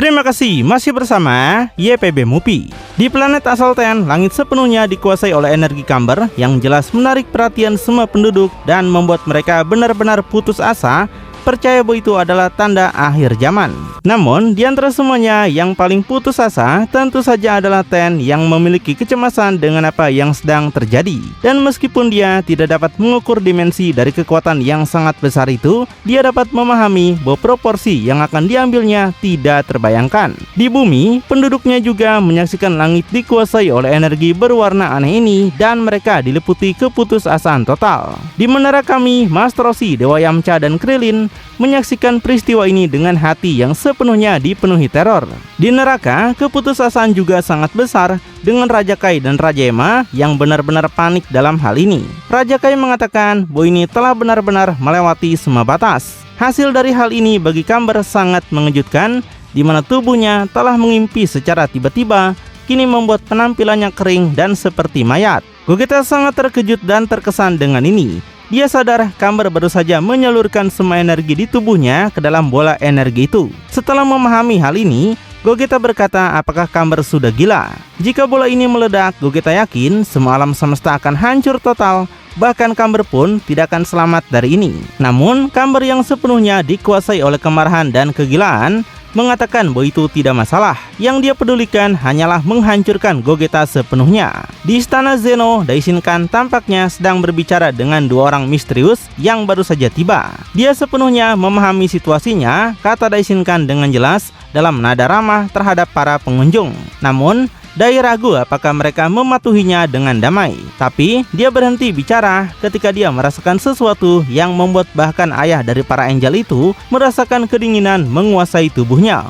Terima kasih masih bersama YPB Movie. Di planet Asalten, langit sepenuhnya dikuasai oleh energi Kamber yang jelas menarik perhatian semua penduduk dan membuat mereka benar-benar putus asa, percaya bahwa itu adalah tanda akhir zaman. Namun, di antara semuanya yang paling putus asa tentu saja adalah Ten yang memiliki kecemasan dengan apa yang sedang terjadi. Dan meskipun dia tidak dapat mengukur dimensi dari kekuatan yang sangat besar itu, dia dapat memahami bahwa proporsi yang akan diambilnya tidak terbayangkan. Di bumi, penduduknya juga menyaksikan langit dikuasai oleh energi berwarna aneh ini dan mereka diliputi keputusasaan total. Di menara kami, Master Roshi, Dewa Yamcha, dan Krillin menyaksikan peristiwa ini dengan hati yang sepenuhnya dipenuhi teror. Di neraka, keputusasaan juga sangat besar dengan Raja Kai dan Raja Ema yang benar-benar panik dalam hal ini. Raja Kai mengatakan bahwa ini telah benar-benar melewati semua batas. Hasil dari hal ini bagi Kamber sangat mengejutkan, di mana tubuhnya telah mengimpi secara tiba-tiba, kini membuat penampilannya kering dan seperti mayat. Gogeta sangat terkejut dan terkesan dengan ini. Dia sadar Kamber baru saja menyalurkan semua energi di tubuhnya ke dalam bola energi itu. Setelah memahami hal ini, Gogeta berkata apakah Kamber sudah gila. Jika bola ini meledak, Gogeta yakin semua alam semesta akan hancur total. Bahkan Kamber pun tidak akan selamat dari ini. Namun, Kamber yang sepenuhnya dikuasai oleh kemarahan dan kegilaan mengatakan bahwa itu tidak masalah. Yang dia pedulikan hanyalah menghancurkan Gogeta sepenuhnya. Di istana Zeno, Daishinkan tampaknya sedang berbicara dengan dua orang misterius yang baru saja tiba. Dia sepenuhnya memahami situasinya, kata Daishinkan dengan jelas dalam nada ramah terhadap para pengunjung. Namun, Dai ragu apakah mereka mematuhinya dengan damai. Tapi dia berhenti bicara ketika dia merasakan sesuatu yang membuat bahkan ayah dari para angel itu merasakan kedinginan menguasai tubuhnya.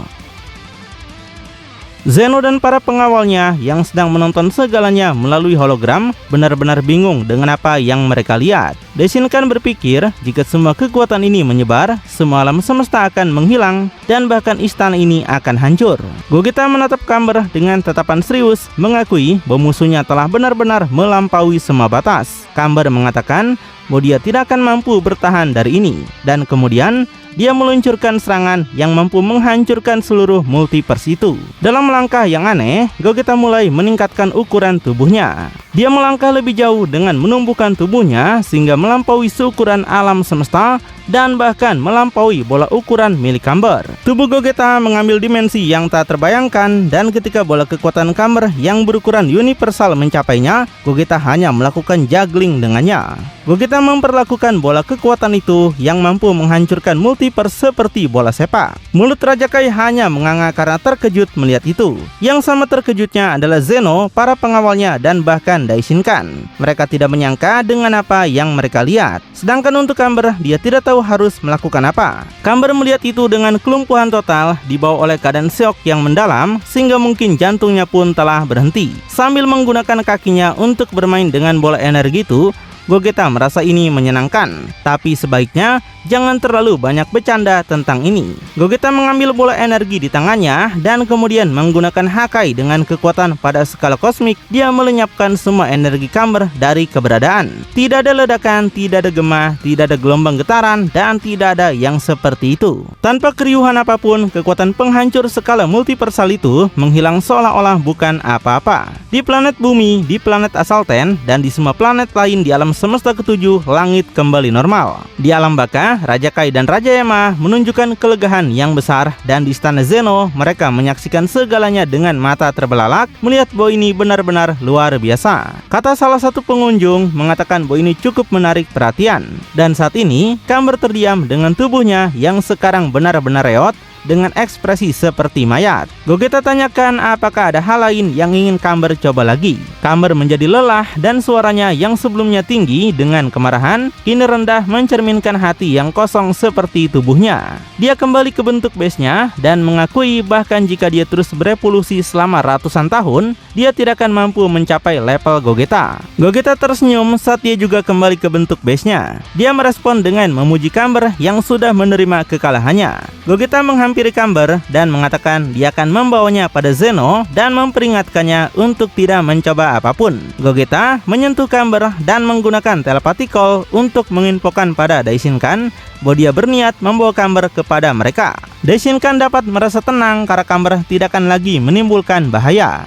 Zeno dan para pengawalnya yang sedang menonton segalanya melalui hologram benar-benar bingung dengan apa yang mereka lihat. Daishinkan berpikir jika semua kekuatan ini menyebar, semua alam semesta akan menghilang dan bahkan istana ini akan hancur. Gogeta menatap Kamber dengan tatapan serius, mengakui bahwa musuhnya telah benar-benar melampaui semua batas. Kamber mengatakan bahwa dia tidak akan mampu bertahan dari ini, dan kemudian dia meluncurkan serangan yang mampu menghancurkan seluruh multiverse itu. Dalam langkah yang aneh, Gogeta mulai meningkatkan ukuran tubuhnya. Dia melangkah lebih jauh dengan menumbuhkan tubuhnya sehingga melampaui seukuran alam semesta dan bahkan melampaui bola ukuran milik Kamber. Tubuh Gogeta mengambil dimensi yang tak terbayangkan, dan ketika bola kekuatan Kamber yang berukuran universal mencapainya, Gogeta hanya melakukan juggling dengannya. Gogeta memperlakukan bola kekuatan itu yang mampu menghancurkan multiverse seperti bola sepak. Mulut Raja Kai hanya menganga karena terkejut melihat itu. Yang sama terkejutnya adalah Zeno, para pengawalnya, dan bahkan Daishinkan. Mereka tidak menyangka dengan apa yang mereka lihat. Sedangkan untuk Kamber, dia tidak tahu harus melakukan apa. Kamber melihat itu dengan kelumpuhan total, dibawa oleh keadaan syok yang mendalam sehingga mungkin jantungnya pun telah berhenti. Sambil menggunakan kakinya untuk bermain dengan bola energi itu, Gogeta merasa ini menyenangkan, tapi sebaiknya jangan terlalu banyak bercanda tentang ini. Gogeta mengambil bola energi di tangannya dan kemudian menggunakan Hakai dengan kekuatan pada skala kosmik. Dia melenyapkan semua energi Kamber dari keberadaan. Tidak ada ledakan, tidak ada gema, tidak ada gelombang getaran, dan tidak ada yang seperti itu. Tanpa keriuhan apapun, kekuatan penghancur skala multiversal itu menghilang seolah-olah bukan apa-apa. Di planet bumi, di planet Asalten, dan di semua planet lain di alam semesta ketujuh, langit kembali normal. Di alam baka, Raja Kai dan Raja Ema menunjukkan kelegahan yang besar, dan di istana Zeno mereka menyaksikan segalanya dengan mata terbelalak melihat bahwa ini benar-benar luar biasa. Kata salah satu pengunjung mengatakan bahwa ini cukup menarik perhatian, dan saat ini Kamber terdiam dengan tubuhnya yang sekarang benar-benar reot dengan ekspresi seperti mayat. Gogeta tanyakan apakah ada hal lain yang ingin Kamber coba lagi. Kamber menjadi lelah dan suaranya yang sebelumnya tinggi dengan kemarahan kini rendah mencerminkan hati yang kosong seperti tubuhnya. Dia kembali ke bentuk base-nya dan mengakui bahkan jika dia terus berevolusi selama ratusan tahun, dia tidak akan mampu mencapai level Gogeta. Gogeta tersenyum saat dia juga kembali ke bentuk base-nya. Dia merespon dengan memuji Kamber yang sudah menerima kekalahannya. Gogeta mengambil menghampiri Camber dan mengatakan dia akan membawanya pada Zeno dan memperingatkannya untuk tidak mencoba apapun. Gogeta menyentuh Camber dan menggunakan telepathy call untuk menginfokan pada Daishinkan bahwa dia berniat membawa Camber kepada mereka. Daishinkan dapat merasa tenang karena Camber tidak akan lagi menimbulkan bahaya.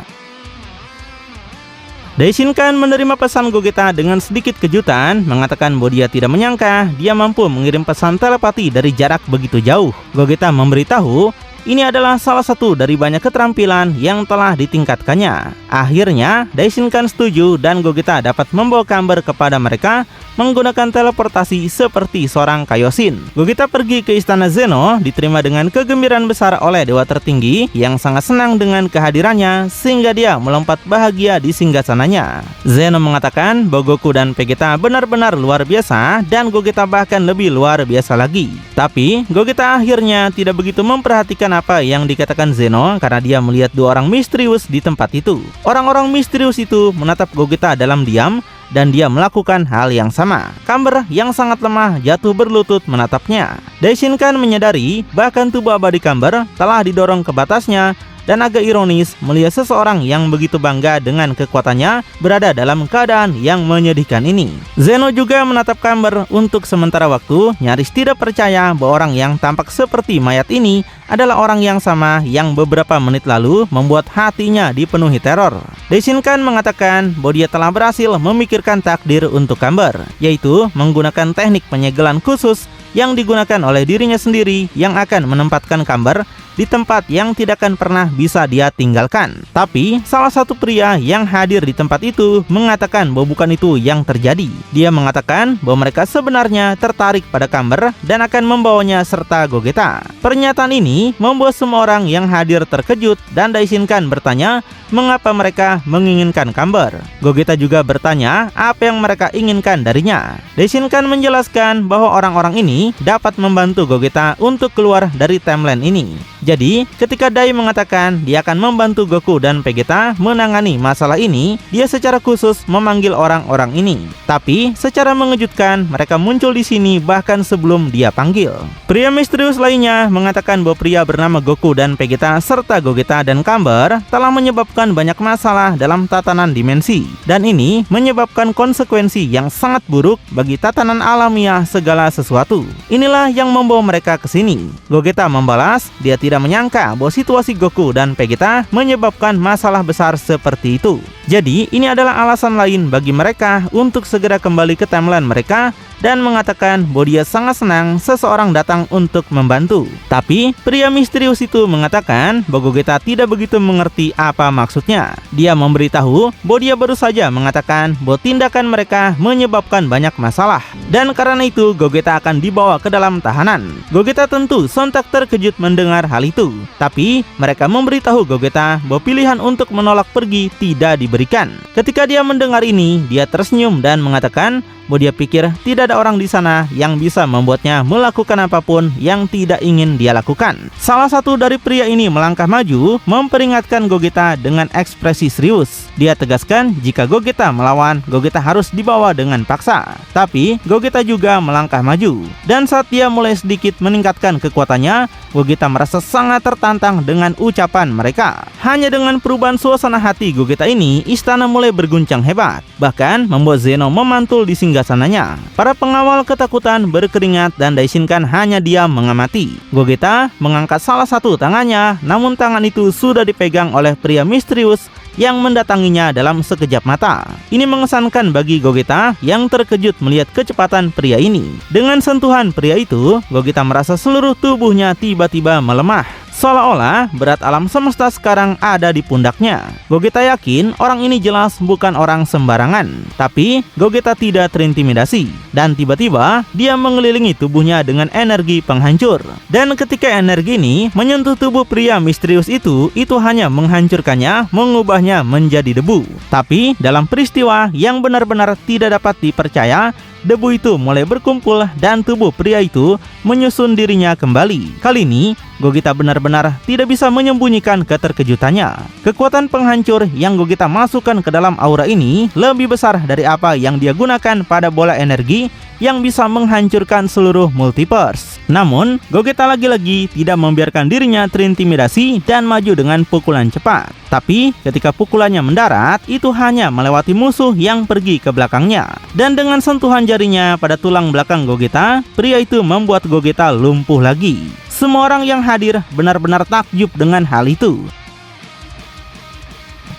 Daishinkan menerima pesan Gogeta dengan sedikit kejutan, mengatakan bahwa dia tidak menyangka dia mampu mengirim pesan telepati dari jarak begitu jauh. Gogeta memberitahu ini adalah salah satu dari banyak keterampilan yang telah ditingkatkannya. Akhirnya, Daishinkan setuju dan Gogeta dapat membawa Camber kepada mereka menggunakan teleportasi seperti seorang Kaioshin. Gogeta pergi ke istana Zeno, diterima dengan kegembiraan besar oleh dewa tertinggi yang sangat senang dengan kehadirannya sehingga dia melompat bahagia di singgasananya. Zeno mengatakan bahwa Goku dan Vegeta benar-benar luar biasa dan Gogeta bahkan lebih luar biasa lagi. Tapi, Gogeta akhirnya tidak begitu memperhatikan apa yang dikatakan Zeno karena dia melihat dua orang misterius di tempat itu. Orang-orang misterius itu menatap Gogeta dalam diam dan dia melakukan hal yang sama. Camber yang sangat lemah jatuh berlutut menatapnya. Daishinkan menyadari bahkan tubuh abadi Camber telah didorong ke batasnya dan agak ironis melihat seseorang yang begitu bangga dengan kekuatannya berada dalam keadaan yang menyedihkan ini. Zeno juga menatap Camber untuk sementara waktu, nyaris tidak percaya bahwa orang yang tampak seperti mayat ini adalah orang yang sama yang beberapa menit lalu membuat hatinya dipenuhi teror. Daishinkan mengatakan bahwa dia telah berhasil memikirkan takdir untuk Camber, yaitu menggunakan teknik penyegelan khusus yang digunakan oleh dirinya sendiri yang akan menempatkan Camber di tempat yang tidak akan pernah bisa dia tinggalkan. Tapi salah satu pria yang hadir di tempat itu mengatakan bahwa bukan itu yang terjadi. Dia mengatakan bahwa mereka sebenarnya tertarik pada Camber dan akan membawanya serta Gogeta. Pernyataan ini membuat semua orang yang hadir terkejut dan Daishinkan bertanya mengapa mereka menginginkan Camber. Gogeta juga bertanya apa yang mereka inginkan darinya. Daishinkan menjelaskan bahwa orang-orang ini dapat membantu Gogeta untuk keluar dari timeline ini. Jadi, ketika Dai mengatakan dia akan membantu Goku dan Vegeta menangani masalah ini, dia secara khusus memanggil orang-orang ini. Tapi, secara mengejutkan, mereka muncul di sini bahkan sebelum dia panggil. Pria misterius lainnya mengatakan bahwa pria bernama Goku dan Vegeta serta Gogeta dan Camber telah menyebabkan banyak masalah dalam tatanan dimensi. Dan ini menyebabkan konsekuensi yang sangat buruk bagi tatanan alamiah segala sesuatu. Inilah yang membawa mereka ke sini. Gogeta membalas, dia tidak menyangka bahwa situasi Goku dan Vegeta menyebabkan masalah besar seperti itu. Jadi, ini adalah alasan lain bagi mereka untuk segera kembali ke timeline mereka dan mengatakan bahwa dia sangat senang seseorang datang untuk membantu. Tapi, pria misterius itu mengatakan bahwa Gogeta tidak begitu mengerti apa maksudnya. Dia memberitahu bahwa dia baru saja mengatakan bahwa tindakan mereka menyebabkan banyak masalah. Dan karena itu, Gogeta akan dibawa ke dalam tahanan. Gogeta tentu sontak terkejut mendengar hal itu. Tapi, mereka memberitahu Gogeta bahwa pilihan untuk menolak pergi tidak diberikan. Ketika dia mendengar ini, dia tersenyum dan mengatakan bahwa dia pikir tidak ada orang di sana yang bisa membuatnya melakukan apapun yang tidak ingin dia lakukan. Salah satu dari pria ini melangkah maju, memperingatkan Gogeta dengan ekspresi serius. Dia tegaskan jika Gogeta melawan, Gogeta harus dibawa dengan paksa. Tapi, Gogeta juga melangkah maju. Dan saat dia mulai sedikit meningkatkan kekuatannya, Gogeta merasa sangat tertantang dengan ucapan mereka. Hanya dengan perubahan suasana hati Gogeta ini, istana mulai berguncang hebat. Bahkan, membuat Zeno memantul di singgasananya. Para pengawal ketakutan berkeringat dan Daishinkan hanya diam mengamati. Gogeta mengangkat salah satu tangannya, namun tangan itu sudah dipegang oleh pria misterius yang mendatanginya dalam sekejap mata. Ini mengesankan bagi Gogeta yang terkejut melihat kecepatan pria ini. Dengan sentuhan pria itu, Gogeta merasa seluruh tubuhnya tiba-tiba melemah. Seolah-olah berat alam semesta sekarang ada di pundaknya. Gogeta yakin orang ini jelas bukan orang sembarangan. Tapi Gogeta tidak terintimidasi. Dan tiba-tiba dia mengelilingi tubuhnya dengan energi penghancur. Dan ketika energi ini menyentuh tubuh pria misterius itu hanya menghancurkannya, mengubahnya menjadi debu. Tapi dalam peristiwa yang benar-benar tidak dapat dipercaya, debu itu mulai berkumpul dan tubuh pria itu menyusun dirinya kembali. Kali ini, Gogeta benar-benar tidak bisa menyembunyikan keterkejutannya. Kekuatan penghancur yang Gogeta masukkan ke dalam aura ini lebih besar dari apa yang dia gunakan pada bola energi yang bisa menghancurkan seluruh multiverse. Namun, Gogeta lagi-lagi tidak membiarkan dirinya terintimidasi dan maju dengan pukulan cepat. Tapi, ketika pukulannya mendarat, itu hanya melewati musuh yang pergi ke belakangnya. Dan dengan sentuhan jarinya pada tulang belakang Gogeta, pria itu membuat Gogeta lumpuh lagi. Semua orang yang hadir benar-benar takjub dengan hal itu.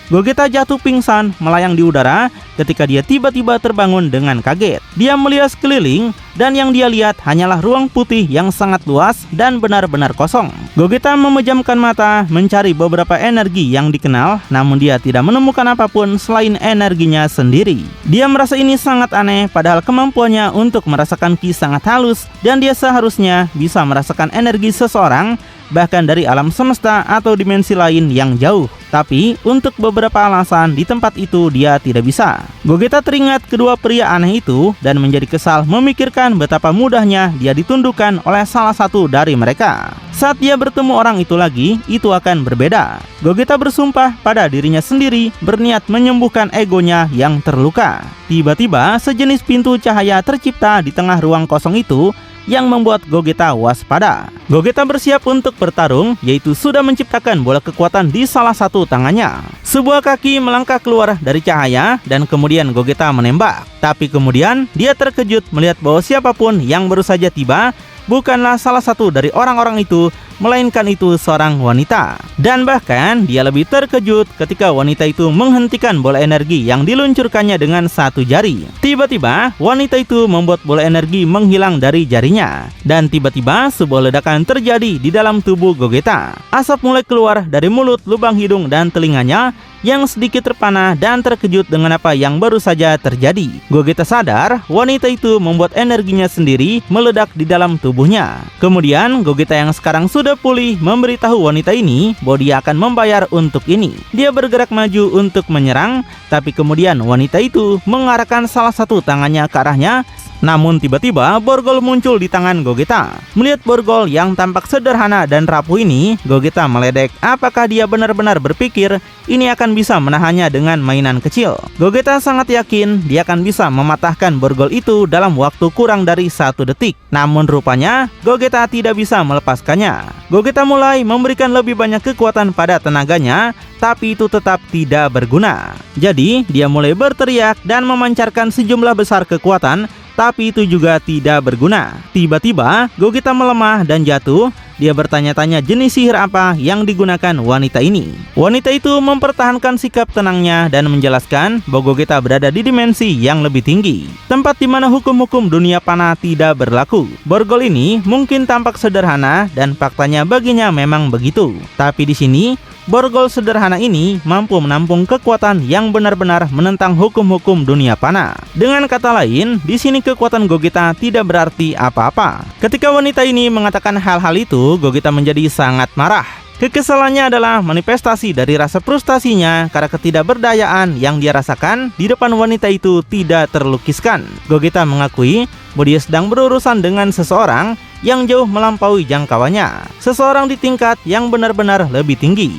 Gogeta jatuh pingsan melayang di udara ketika dia tiba-tiba terbangun dengan kaget. Dia melihat sekeliling dan yang dia lihat hanyalah ruang putih yang sangat luas dan benar-benar kosong. Gogeta memejamkan mata mencari beberapa energi yang dikenal, namun dia tidak menemukan apapun selain energinya sendiri. Dia merasa ini sangat aneh, padahal kemampuannya untuk merasakan ki sangat halus dan dia seharusnya bisa merasakan energi seseorang bahkan dari alam semesta atau dimensi lain yang jauh. Tapi untuk beberapa alasan di tempat itu dia tidak bisa. Gogeta teringat kedua pria aneh itu dan menjadi kesal memikirkan betapa mudahnya dia ditundukkan oleh salah satu dari mereka. Saat dia bertemu orang itu lagi, itu akan berbeda. Gogeta bersumpah pada dirinya sendiri berniat menyembuhkan egonya yang terluka. Tiba-tiba sejenis pintu cahaya tercipta di tengah ruang kosong itu yang membuat Gogeta waspada. Gogeta bersiap untuk bertarung, yaitu sudah menciptakan bola kekuatan di salah satu tangannya. Sebuah kaki melangkah keluar dari cahaya dan kemudian Gogeta menembak. Tapi kemudian dia terkejut melihat bahwa siapapun yang baru saja tiba bukanlah salah satu dari orang-orang itu, melainkan itu seorang wanita. Dan bahkan dia lebih terkejut ketika wanita itu menghentikan bola energi yang diluncurkannya dengan satu jari. Tiba-tiba wanita itu membuat bola energi menghilang dari jarinya. Dan tiba-tiba sebuah ledakan terjadi di dalam tubuh Gogeta. Asap mulai keluar dari mulut, lubang hidung dan telinganya yang sedikit terpana dan terkejut dengan apa yang baru saja terjadi. Gogeta sadar wanita itu membuat energinya sendiri meledak di dalam tubuhnya. Kemudian Gogeta yang sekarang sudah pulih memberitahu wanita ini bahwa dia akan membayar untuk ini. Dia bergerak maju untuk menyerang, tapi kemudian wanita itu mengarahkan salah satu tangannya ke arahnya. Namun tiba-tiba borgol muncul di tangan Gogeta. Melihat borgol yang tampak sederhana dan rapuh ini, Gogeta meledek apakah dia benar-benar berpikir ini akan bisa menahannya dengan mainan kecil. Gogeta sangat yakin dia akan bisa mematahkan borgol itu dalam waktu kurang dari 1 detik. Namun rupanya Gogeta tidak bisa melepaskannya. Gogeta mulai memberikan lebih banyak kekuatan pada tenaganya, tapi itu tetap tidak berguna. Jadi dia mulai berteriak dan memancarkan sejumlah besar kekuatan, tapi itu juga tidak berguna. Tiba-tiba Gogeta melemah dan jatuh. Dia bertanya-tanya jenis sihir apa yang digunakan wanita ini. Wanita itu mempertahankan sikap tenangnya dan menjelaskan bahwa Gogeta berada di dimensi yang lebih tinggi, tempat di mana hukum-hukum dunia panah tidak berlaku. Borgol ini mungkin tampak sederhana dan faktanya baginya memang begitu. Tapi di sini borgol sederhana ini mampu menampung kekuatan yang benar-benar menentang hukum-hukum dunia panah. Dengan kata lain, di sini kekuatan Gogeta tidak berarti apa-apa. Ketika wanita ini mengatakan hal-hal itu, Gogeta menjadi sangat marah. Kekesalannya adalah manifestasi dari rasa frustasinya karena ketidakberdayaan yang dia rasakan di depan wanita itu tidak terlukiskan. Gogeta mengakui bahwa dia sedang berurusan dengan seseorang yang jauh melampaui jangkauannya, seseorang di tingkat yang benar-benar lebih tinggi.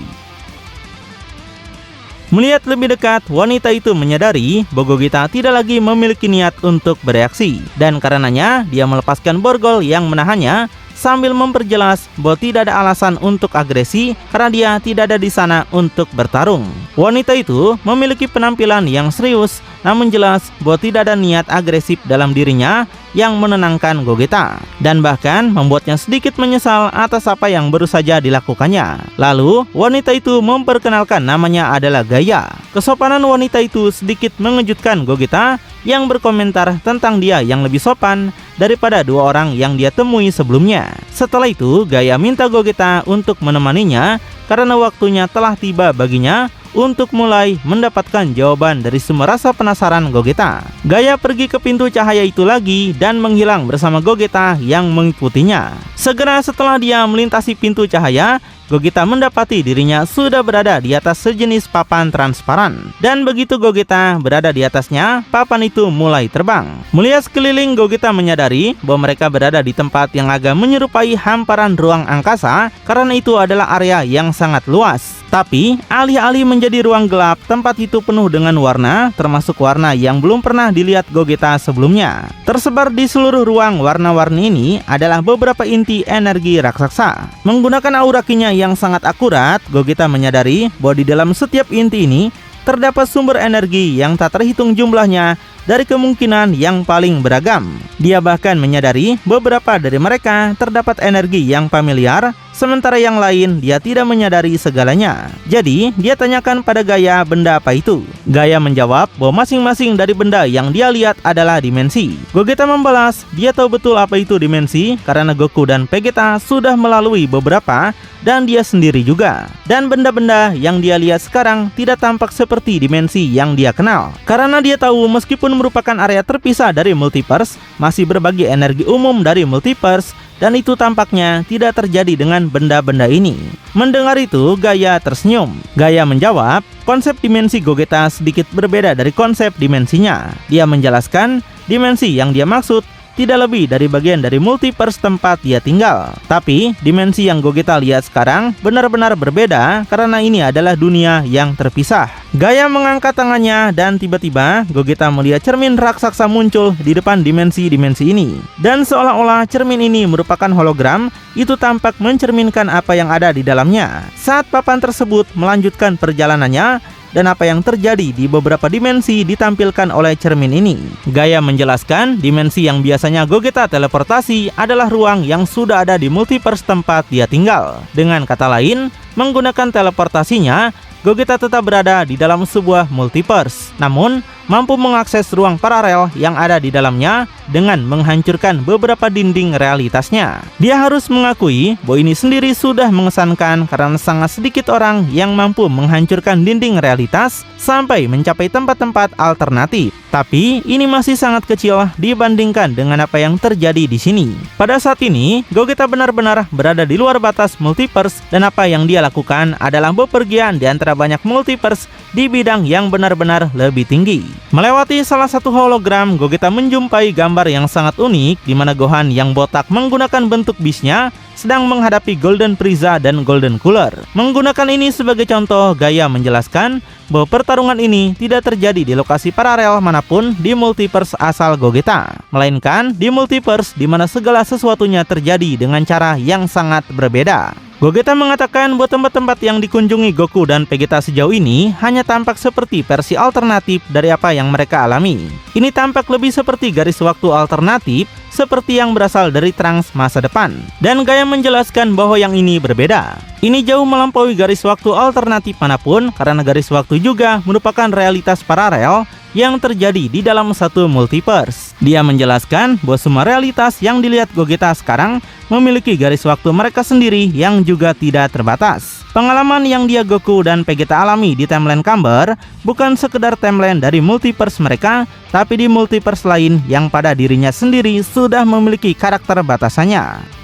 Melihat lebih dekat, wanita itu menyadari bahwa Gogeta tidak lagi memiliki niat untuk bereaksi, dan karenanya dia melepaskan borgol yang menahannya sambil memperjelas bahwa tidak ada alasan untuk agresi karena dia tidak ada di sana untuk bertarung. Wanita itu memiliki penampilan yang serius, namun jelas bahwa tidak ada niat agresif dalam dirinya yang menenangkan Gogeta, dan bahkan membuatnya sedikit menyesal atas apa yang baru saja dilakukannya. Lalu, wanita itu memperkenalkan namanya adalah Gaia. Kesopanan wanita itu sedikit mengejutkan Gogeta yang berkomentar tentang dia yang lebih sopan daripada dua orang yang dia temui sebelumnya. Setelah itu, Gaia minta Gogeta untuk menemaninya karena waktunya telah tiba baginya untuk mulai mendapatkan jawaban dari semua rasa penasaran Gogeta. Gaia pergi ke pintu cahaya itu lagi dan menghilang bersama Gogeta yang mengikutinya. Segera setelah dia melintasi pintu cahaya, Gogeta mendapati dirinya sudah berada di atas sejenis papan transparan. Dan begitu Gogeta berada di atasnya, papan itu mulai terbang. Melihat sekeliling, Gogeta menyadari bahwa mereka berada di tempat yang agak menyerupai hamparan ruang angkasa karena itu adalah area yang sangat luas. Tapi, alih-alih menjadi ruang gelap, tempat itu penuh dengan warna, termasuk warna yang belum pernah dilihat Gogeta sebelumnya. Tersebar di seluruh ruang warna-warni ini adalah beberapa inti energi raksasa. Menggunakan aura Ki-nya yang sangat akurat, Gogeta menyadari bahwa di dalam setiap inti ini terdapat sumber energi yang tak terhitung jumlahnya dari kemungkinan yang paling beragam. Dia bahkan menyadari beberapa dari mereka terdapat energi yang familiar, sementara yang lain dia tidak menyadari segalanya. Jadi, dia tanyakan pada Gaia benda apa itu. Gaia menjawab bahwa masing-masing dari benda yang dia lihat adalah dimensi. Gogeta membalas, dia tahu betul apa itu dimensi karena Goku dan Vegeta sudah melalui beberapa dan dia sendiri juga. Dan benda-benda yang dia lihat sekarang tidak tampak seperti dimensi yang dia kenal. Karena dia tahu meskipun merupakan area terpisah dari multiverse, masih berbagi energi umum dari multiverse, dan itu tampaknya tidak terjadi dengan benda-benda ini. Mendengar itu, Gaia tersenyum. Gaia menjawab, konsep dimensi Gogeta sedikit berbeda dari konsep dimensinya. Dia menjelaskan, dimensi yang dia maksud tidak lebih dari bagian dari multiverse tempat dia tinggal. Tapi, dimensi yang Gogeta lihat sekarang benar-benar berbeda karena ini adalah dunia yang terpisah. Gaia mengangkat tangannya dan tiba-tiba Gogeta melihat cermin raksasa muncul di depan dimensi-dimensi ini. Dan seolah-olah cermin ini merupakan hologram, itu tampak mencerminkan apa yang ada di dalamnya. Saat papan tersebut melanjutkan perjalanannya, dan apa yang terjadi di beberapa dimensi ditampilkan oleh cermin ini. Gaia menjelaskan, dimensi yang biasanya Gogeta teleportasi adalah ruang yang sudah ada di multiverse tempat dia tinggal. Dengan kata lain, menggunakan teleportasinya, Gogeta tetap berada di dalam sebuah multiverse, namun mampu mengakses ruang paralel yang ada di dalamnya dengan menghancurkan beberapa dinding realitasnya. Dia harus mengakui bahwa ini sendiri sudah mengesankan karena sangat sedikit orang yang mampu menghancurkan dinding realitas sampai mencapai tempat-tempat alternatif. Tapi ini masih sangat kecil dibandingkan dengan apa yang terjadi di sini. Pada saat ini, Gogeta benar-benar berada di luar batas multiverse dan apa yang dia lakukan adalah bepergian di antara banyak multiverse di bidang yang benar-benar lebih tinggi. Melewati salah satu hologram, Gogeta menjumpai gambar yang sangat unik di mana Gohan yang botak menggunakan bentuk bisnya sedang menghadapi Golden Frieza dan Golden Cooler. Menggunakan ini sebagai contoh, Gaia menjelaskan bahwa pertarungan ini tidak terjadi di lokasi paralel manapun di multiverse asal Gogeta, melainkan di multiverse di mana segala sesuatunya terjadi dengan cara yang sangat berbeda. Gogeta mengatakan bahwa tempat-tempat yang dikunjungi Goku dan Vegeta sejauh ini hanya tampak seperti versi alternatif dari apa yang mereka alami. Ini tampak lebih seperti garis waktu alternatif seperti yang berasal dari Trunks masa depan. Dan Gaia menjelaskan bahwa yang ini berbeda. Ini jauh melampaui garis waktu alternatif manapun karena garis waktu juga merupakan realitas paralel yang terjadi di dalam satu multiverse. Dia menjelaskan bahwa semua realitas yang dilihat Gogeta sekarang memiliki garis waktu mereka sendiri yang juga tidak terbatas. Pengalaman yang dia Goku dan Vegeta alami di timeline Camber bukan sekedar timeline dari multiverse mereka, tapi di multiverse lain yang pada dirinya sendiri sudah memiliki karakter batasannya.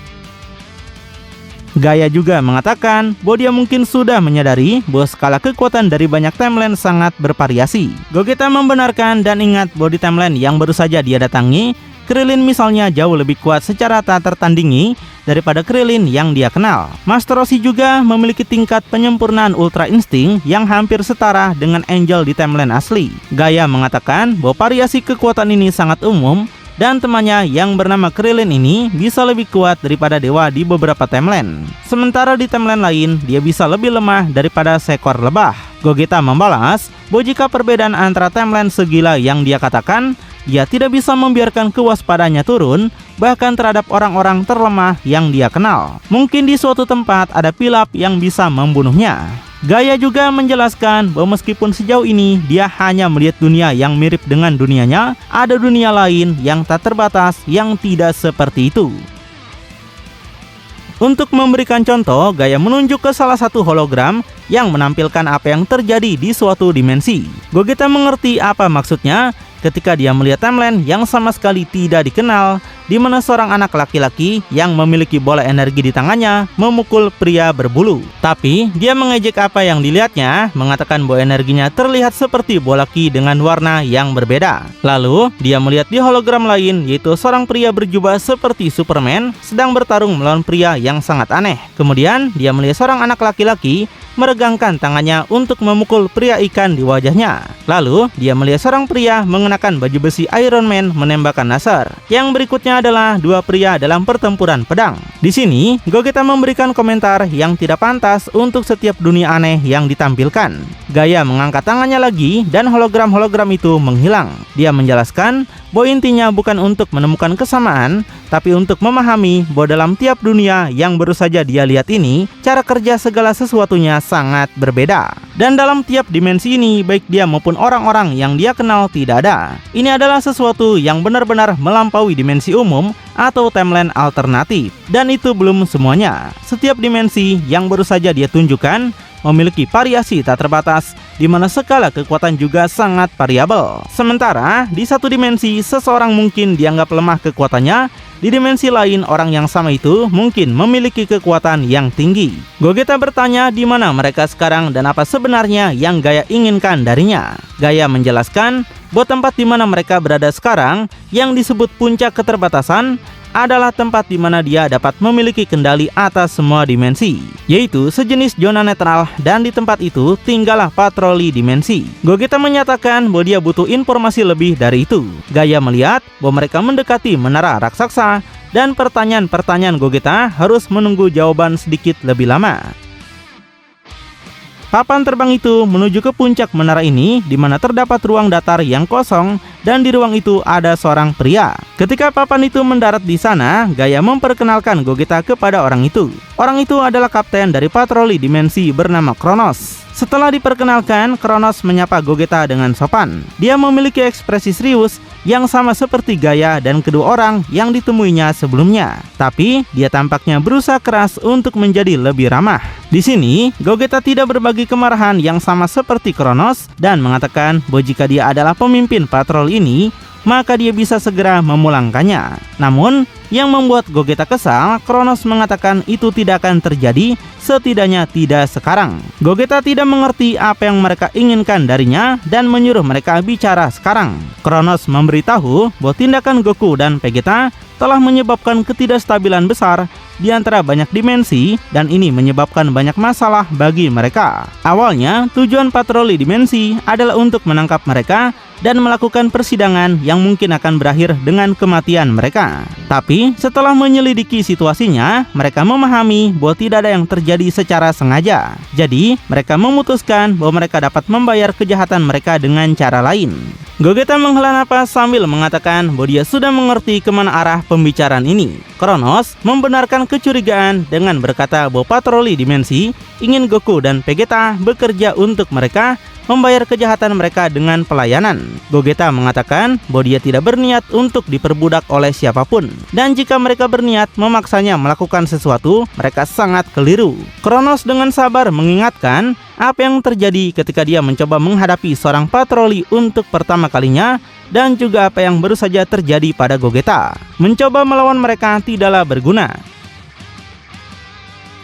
Gaia juga mengatakan bahwa dia mungkin sudah menyadari bahwa skala kekuatan dari banyak timeline sangat bervariasi. Gogeta membenarkan dan ingat bahwa di timeline yang baru saja dia datangi, Krillin misalnya jauh lebih kuat secara tak tertandingi daripada Krillin yang dia kenal. Master Roshi juga memiliki tingkat penyempurnaan Ultra Instinct yang hampir setara dengan Angel di timeline asli. Gaia mengatakan bahwa variasi kekuatan ini sangat umum, dan temannya yang bernama Krillin ini bisa lebih kuat daripada dewa di beberapa timeline. Sementara di timeline lain, dia bisa lebih lemah daripada seekor lebah. Gogeta membalas bahwa jika perbedaan antara timeline segila yang dia katakan, dia tidak bisa membiarkan kewaspadaannya turun, bahkan terhadap orang-orang terlemah yang dia kenal. Mungkin di suatu tempat ada Pilaf yang bisa membunuhnya. Gaia juga menjelaskan bahwa meskipun sejauh ini dia hanya melihat dunia yang mirip dengan dunianya, ada dunia lain yang tak terbatas yang tidak seperti itu. Untuk memberikan contoh, Gaia menunjuk ke salah satu hologram yang menampilkan apa yang terjadi di suatu dimensi. Gogeta mengerti apa maksudnya ketika dia melihat timeline yang sama sekali tidak dikenal di mana seorang anak laki-laki yang memiliki bola energi di tangannya memukul pria berbulu. Tapi dia mengejek apa yang dilihatnya, mengatakan bahwa energinya terlihat seperti bola ki dengan warna yang berbeda. Lalu dia melihat di hologram lain, yaitu seorang pria berjubah seperti Superman sedang bertarung melawan pria yang sangat aneh. Kemudian dia melihat seorang anak laki-laki meregangkan tangannya untuk memukul pria ikan di wajahnya. Lalu dia melihat seorang pria mengenakan baju besi Iron Man menembakkan laser. Yang berikutnya adalah dua pria dalam pertempuran pedang. Di sini Gogeta memberikan komentar yang tidak pantas untuk setiap dunia aneh yang ditampilkan. Gaya mengangkat tangannya lagi dan hologram-hologram itu menghilang. Dia menjelaskan bahwa intinya bukan untuk menemukan kesamaan, tapi untuk memahami bahwa dalam tiap dunia yang baru saja dia lihat ini, cara kerja segala sesuatunya sangat berbeda. Dan dalam tiap dimensi ini, baik dia maupun orang-orang yang dia kenal tidak ada. Ini adalah sesuatu yang benar-benar melampaui dimensi umum atau timeline alternatif. Dan itu belum semuanya. Setiap dimensi yang baru saja dia tunjukkan memiliki variasi tak terbatas, di mana skala kekuatan juga sangat variabel. Sementara di satu dimensi seseorang mungkin dianggap lemah kekuatannya, di dimensi lain orang yang sama itu mungkin memiliki kekuatan yang tinggi. Gogeta bertanya di mana mereka sekarang dan apa sebenarnya yang Gaya inginkan darinya. Gaya menjelaskan bahwa tempat di mana mereka berada sekarang yang disebut puncak keterbatasan adalah tempat di mana dia dapat memiliki kendali atas semua dimensi, yaitu sejenis zona netral, dan di tempat itu tinggallah patroli dimensi. Gogeta menyatakan bahwa dia butuh informasi lebih dari itu. Gaya melihat bahwa mereka mendekati menara raksasa, dan pertanyaan-pertanyaan Gogeta harus menunggu jawaban sedikit lebih lama. Papan terbang itu menuju ke puncak menara ini, di mana terdapat ruang datar yang kosong, dan di ruang itu ada seorang pria. Ketika papan itu mendarat di sana, Gaya memperkenalkan Gogeta kepada orang itu. Orang itu adalah kapten dari patroli dimensi bernama Kronos. Setelah diperkenalkan, Kronos menyapa Gogeta dengan sopan. Dia memiliki ekspresi serius yang sama seperti Gaya dan kedua orang yang ditemuinya sebelumnya. Tapi dia tampaknya berusaha keras untuk menjadi lebih ramah. Di sini, Gogeta tidak berbagi kemarahan yang sama seperti Kronos dan mengatakan bahwa jika dia adalah pemimpin patroli ini, maka dia bisa segera memulangkannya. Namun, yang membuat Gogeta kesal, Kronos mengatakan itu tidak akan terjadi, setidaknya tidak sekarang. Gogeta tidak mengerti apa yang mereka inginkan darinya dan menyuruh mereka bicara sekarang. Kronos memberitahu bahwa tindakan Goku dan Vegeta telah menyebabkan ketidakstabilan besar di antara banyak dimensi, dan ini menyebabkan banyak masalah bagi mereka. Awalnya, tujuan patroli dimensi adalah untuk menangkap mereka dan melakukan persidangan yang mungkin akan berakhir dengan kematian mereka. Tapi setelah menyelidiki situasinya, mereka memahami bahwa tidak ada yang terjadi secara sengaja. Jadi mereka memutuskan bahwa mereka dapat membayar kejahatan mereka dengan cara lain. Gogeta menghela napas sambil mengatakan bahwa dia sudah mengerti kemana arah pembicaraan ini. Kronos membenarkan kecurigaan dengan berkata bahwa patroli dimensi ingin Goku dan Vegeta bekerja untuk mereka, membayar kejahatan mereka dengan pelayanan. Gogeta mengatakan bahwa dia tidak berniat untuk diperbudak oleh siapapun, dan jika mereka berniat memaksanya melakukan sesuatu, mereka sangat keliru. Kronos dengan sabar mengingatkan apa yang terjadi ketika dia mencoba menghadapi seorang patroli untuk pertama kalinya, dan juga apa yang baru saja terjadi pada Gogeta. Mencoba melawan mereka tidaklah berguna.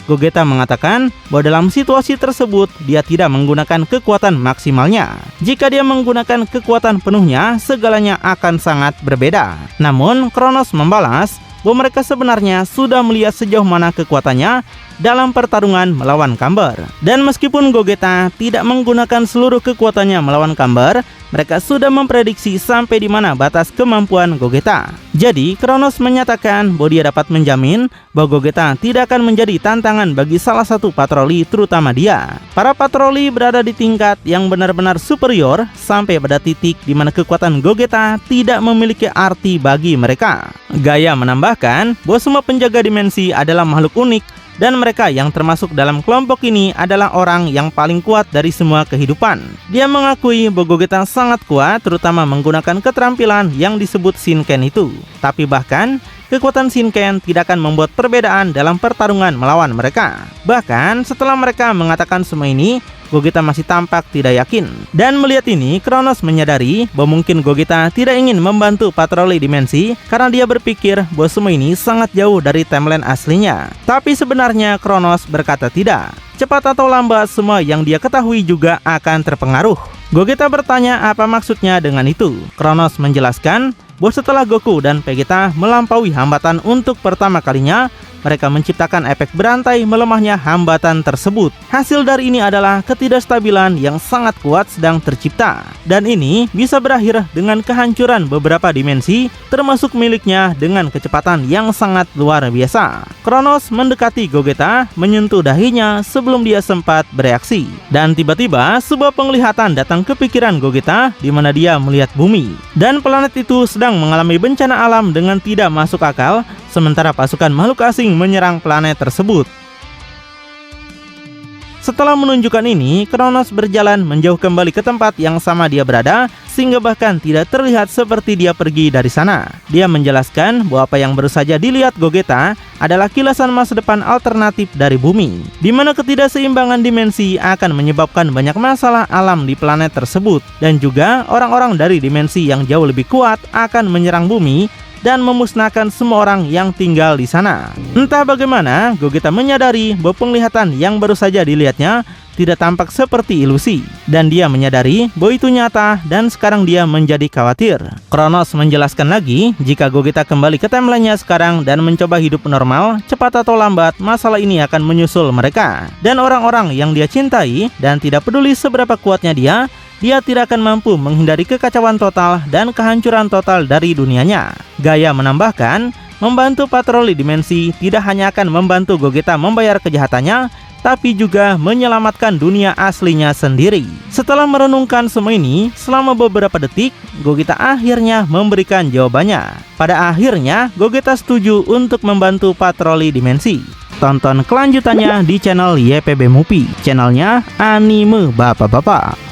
Gogeta mengatakan bahwa dalam situasi tersebut dia tidak menggunakan kekuatan maksimalnya. Jika dia menggunakan kekuatan penuhnya, segalanya akan sangat berbeda. Namun Kronos membalas bahwa mereka sebenarnya sudah melihat sejauh mana kekuatannya dalam pertarungan melawan Camber. Dan meskipun Gogeta tidak menggunakan seluruh kekuatannya melawan Camber, mereka sudah memprediksi sampai di mana batas kemampuan Gogeta. Jadi Kronos menyatakan bahwa dia dapat menjamin bahwa Gogeta tidak akan menjadi tantangan bagi salah satu patroli, terutama dia. Para patroli berada di tingkat yang benar-benar superior sampai pada titik di mana kekuatan Gogeta tidak memiliki arti bagi mereka. Gaya menambahkan bahwa semua penjaga dimensi adalah makhluk unik, dan mereka yang termasuk dalam kelompok ini adalah orang yang paling kuat dari semua kehidupan. Dia mengakui bahwa Gogeta sangat kuat, terutama menggunakan keterampilan yang disebut Shinken itu. Tapi bahkan kekuatan Shinken tidak akan membuat perbedaan dalam pertarungan melawan mereka. Bahkan setelah mereka mengatakan semua ini, Gogeta masih tampak tidak yakin. Dan melihat ini, Kronos menyadari bahwa mungkin Gogeta tidak ingin membantu patroli dimensi karena dia berpikir bahwa semua ini sangat jauh dari timeline aslinya. Tapi sebenarnya Kronos berkata tidak. Cepat atau lambat semua yang dia ketahui juga akan terpengaruh. Gogeta bertanya apa maksudnya dengan itu. Kronos menjelaskan bahwa setelah Goku dan Vegeta melampaui hambatan untuk pertama kalinya, mereka menciptakan efek berantai melemahnya hambatan tersebut. Hasil dari ini adalah ketidakstabilan yang sangat kuat sedang tercipta. Dan ini bisa berakhir dengan kehancuran beberapa dimensi, termasuk miliknya dengan kecepatan yang sangat luar biasa. Kronos mendekati Gogeta, menyentuh dahinya sebelum dia sempat bereaksi. Dan tiba-tiba sebuah penglihatan datang ke pikiran Gogeta di mana dia melihat bumi. Dan planet itu sedang mengalami bencana alam dengan tidak masuk akal, sementara pasukan makhluk asing menyerang planet tersebut. Setelah menunjukkan ini, Kronos berjalan menjauh kembali ke tempat yang sama dia berada, sehingga bahkan tidak terlihat seperti dia pergi dari sana. Dia menjelaskan bahwa apa yang baru saja dilihat Gogeta adalah kilasan masa depan alternatif dari bumi, di mana ketidakseimbangan dimensi akan menyebabkan banyak masalah alam di planet tersebut, dan juga orang-orang dari dimensi yang jauh lebih kuat akan menyerang bumi dan memusnahkan semua orang yang tinggal di sana. Entah bagaimana, Gogeta menyadari bahwa penglihatan yang baru saja dilihatnya tidak tampak seperti ilusi, dan dia menyadari bahwa itu nyata dan sekarang dia menjadi khawatir. Kronos menjelaskan lagi, jika Gogeta kembali ke timeline-nya sekarang dan mencoba hidup normal, cepat atau lambat masalah ini akan menyusul mereka. Dan orang-orang yang dia cintai dan tidak peduli seberapa kuatnya dia tidak akan mampu menghindari kekacauan total dan kehancuran total dari dunianya. Gaya menambahkan, membantu patroli dimensi tidak hanya akan membantu Gogeta membayar kejahatannya, tapi juga menyelamatkan dunia aslinya sendiri. Setelah merenungkan semua ini, selama beberapa detik, Gogeta akhirnya memberikan jawabannya. Pada akhirnya, Gogeta setuju untuk membantu patroli dimensi. Tonton kelanjutannya di channel YPB Movie, channelnya anime bapak-bapak.